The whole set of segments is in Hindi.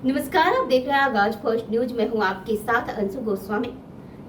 नमस्कार, आप देख रहे हैं आगाज फर्स्ट न्यूज में हूं आपके साथ अंशु गोस्वामी।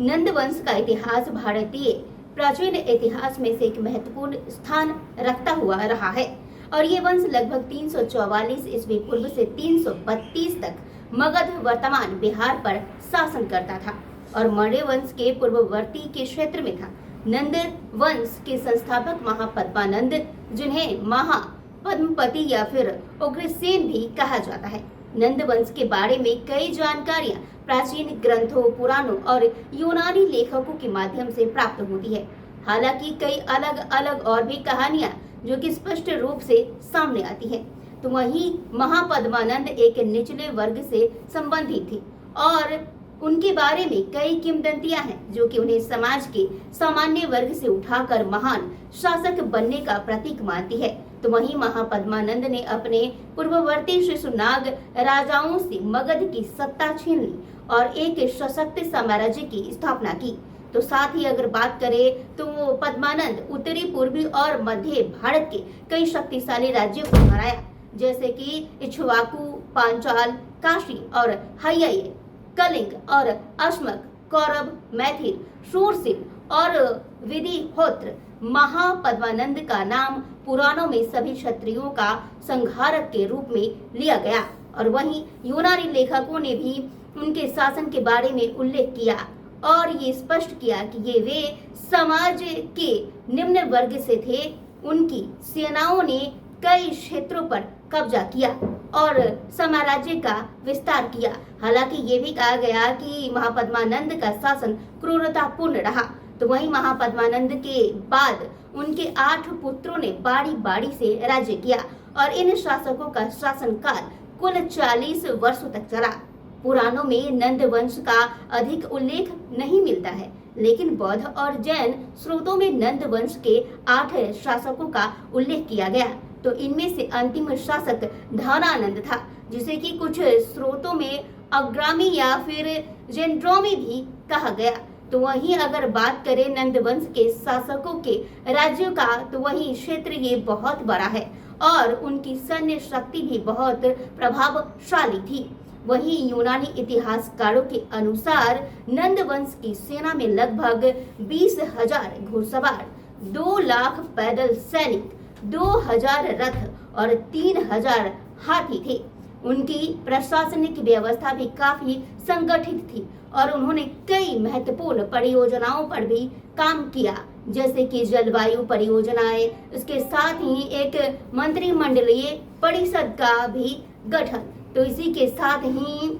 नंद वंश का इतिहास भारतीय प्राचीन इतिहास में से एक महत्वपूर्ण स्थान रखता हुआ रहा है और ये वंश लगभग 344 ईस्वी पूर्व से 332 तक मगध वर्तमान बिहार पर शासन करता था और मौर्य वंश के पूर्ववर्ती के क्षेत्र में था। नंद वंश के संस्थापक महापद्मानंद, जिन्हें महापद्मपति या फिर उग्रसेन भी कहा जाता है। नंद वंश के बारे में कई जानकारियां प्राचीन ग्रंथों, पुराणों और यूनानी लेखकों के माध्यम से प्राप्त होती है। हालांकि कई अलग अलग और भी कहानियां जो कि स्पष्ट रूप से सामने आती हैं। तो वहीं महापद्मानंद एक निचले वर्ग से संबंधित थे और उनके बारे में कई किंवदंतियां हैं जो कि उन्हें समाज के सामान्य वर्ग से उठाकर महान शासक बनने का प्रतीक मानती है। तो वहीं महापद्मानंद ने अपने पूर्ववर्ती शिशुनाग राजाओं से मगध की सत्ता छीन ली और एक सशक्त साम्राज्य की स्थापना की। तो साथ ही अगर बात करें तो पद्मानंद उत्तरी, पूर्वी और मध्य भारत के कई शक्तिशाली राज्यों को हराया, जैसे कि इक्ष्वाकु, पांचाल, काशी और हय्य, कलिंग और अश्मक, कौरव, मैथिल, शूरसेन और विधिहोत्र। महापद्मानंद का नाम पुराणों में सभी क्षत्रियों का संहारक के रूप में लिया गया और वहीं यूनानी लेखकों ने भी उनके शासन के बारे में उल्लेख किया और ये स्पष्ट किया कि ये वे समाज के निम्न वर्ग से थे। उनकी सेनाओं ने कई क्षेत्रों पर कब्जा किया और साम्राज्य का विस्तार किया। हालांकि ये भी कहा गया कि महापद्मानंद का शासन क्रूरतापूर्ण रहा। तो वहीं महापद्मानंद के बाद उनके 8 पुत्रों ने बारी बारी से राज्य किया और इन शासकों का शासनकाल कुल 40 वर्षों तक चला। पुराणों में नंद वंश का अधिक उल्लेख नहीं मिलता है, लेकिन बौद्ध और जैन स्रोतों में नंद वंश के 8 शासकों का उल्लेख किया गया। तो इनमें से अंतिम शासक धनानंद था, जिसे कि कुछ स्रोतों में अग्रामी या फिर जेंड्रोमी भी कहा गया। तो वहीं अगर बात करें नंद वंश के शासकों के राज्यों का, तो वहीं क्षेत्र ये बहुत बड़ा है और उनकी सैन्य शक्ति भी बहुत प्रभावशाली थी। वहीं यूनानी इतिहासकारों के अनुसार नंद वंश की सेना में लगभग 20,000 घुड़सवार, 2 लाख पैदल सैनिक, 2,000 रथ और 3,000 हाथी थे। उनकी प्रशासनिक व्यवस्था भी काफी संगठित थी और उन्होंने कई महत्वपूर्ण परियोजनाओं पर भी काम किया, जैसे कि जलवायु परियोजनाएं। इसके साथ ही एक मंत्रिमंडलीय परिषद का भी गठन। तो इसी के साथ ही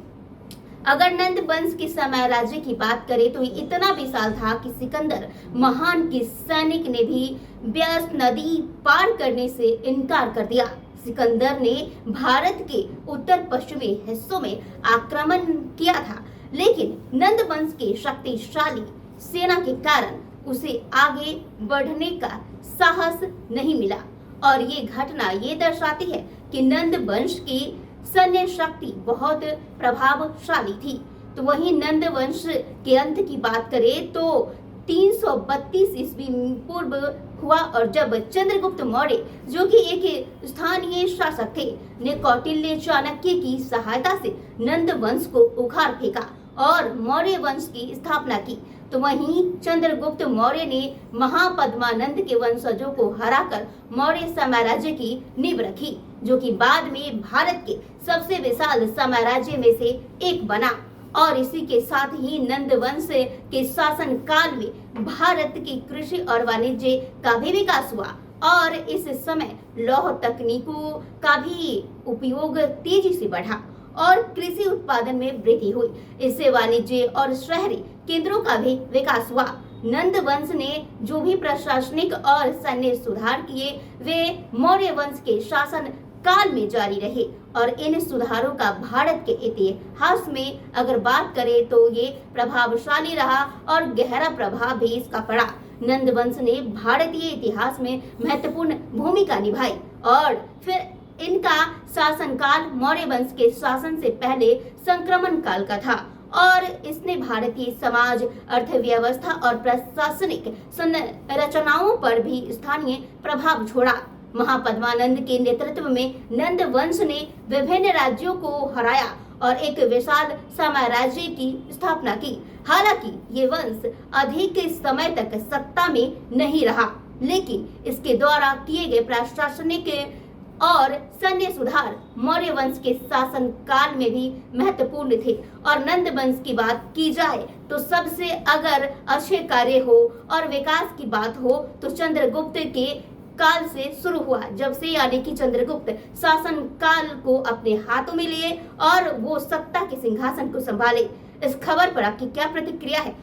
अगर नंद वंश के साम्राज्य की बात करें तो इतना विशाल था कि सिकंदर महान के सैनिक ने भी ब्यास नदी पार करने से इनकार कर दिया। सिकंदर ने भारत के उत्तर पश्चिमी हिस्सों में आक्रमण किया था, लेकिन नंद वंश के शक्तिशाली सेना के कारण उसे आगे बढ़ने का साहस नहीं मिला और ये घटना ये दर्शाती है कि नंद वंश की सैन्य शक्ति बहुत प्रभावशाली थी। तो वहीं नंद वंश के अंत की बात करें तो 332 ईस्वी पूर्व हुआ और जब चंद्रगुप्त मौर्य, जो कि एक स्थानीय शासक थे, ने कौटिल्य चाणक्य की सहायता से नंद वंश को उखाड़ फेंका और मौर्य वंश की स्थापना की। तो वहीं चंद्रगुप्त मौर्य ने महापद्मानंद के वंशजों को हराकर मौर्य साम्राज्य की नींव रखी, जो कि बाद में भारत के सबसे विशाल साम्राज्य में से एक बना। और इसी के साथ ही नंद वंश के शासन काल में भारत की कृषि और वाणिज्य का भी विकास हुआ और इस समय लौह तकनीकों का भी उपयोग तेजी से बढ़ा और कृषि उत्पादन में वृद्धि हुई। इससे वाणिज्य और शहरी केंद्रों का भी विकास हुआ। नंद वंश ने जो भी प्रशासनिक और सैन्य सुधार किए वे मौर्य वंश के शासन काल में जारी रहे और इन सुधारों का भारत के इतिहास में अगर बात करें तो ये प्रभावशाली रहा और गहरा प्रभाव भी इसका पड़ा। नंद वंश ने भारतीय इतिहास में महत्वपूर्ण भूमिका निभाई और फिर इनका शासनकाल मौर्य वंश के शासन से पहले संक्रमण काल का था और इसने भारतीय समाज, अर्थव्यवस्था और प्रशासनिक संरचनाओं पर भी स्थानीय प्रभाव छोड़ा। महापद्मानंद के नेतृत्व में नंद वंश ने विभिन्न राज्यों को हराया और एक विशाल साम्राज्य की स्थापना की। हालांकि ये वंश अधिक समय तक सत्ता में नहीं रहा, लेकिन इसके द्वारा किए गए प्रशासनिक और सैन्य सुधार मौर्य वंश के शासन काल में भी महत्वपूर्ण थे। और नंद वंश की बात की जाए तो सबसे अगर अच्छे कार्य हो और विकास की बात हो तो चंद्रगुप्त के काल से शुरू हुआ, जब से यानी कि चंद्रगुप्त शासन काल को अपने हाथों में लिए और वो सत्ता के सिंहासन को संभाले। इस खबर पर आपकी क्या प्रतिक्रिया है,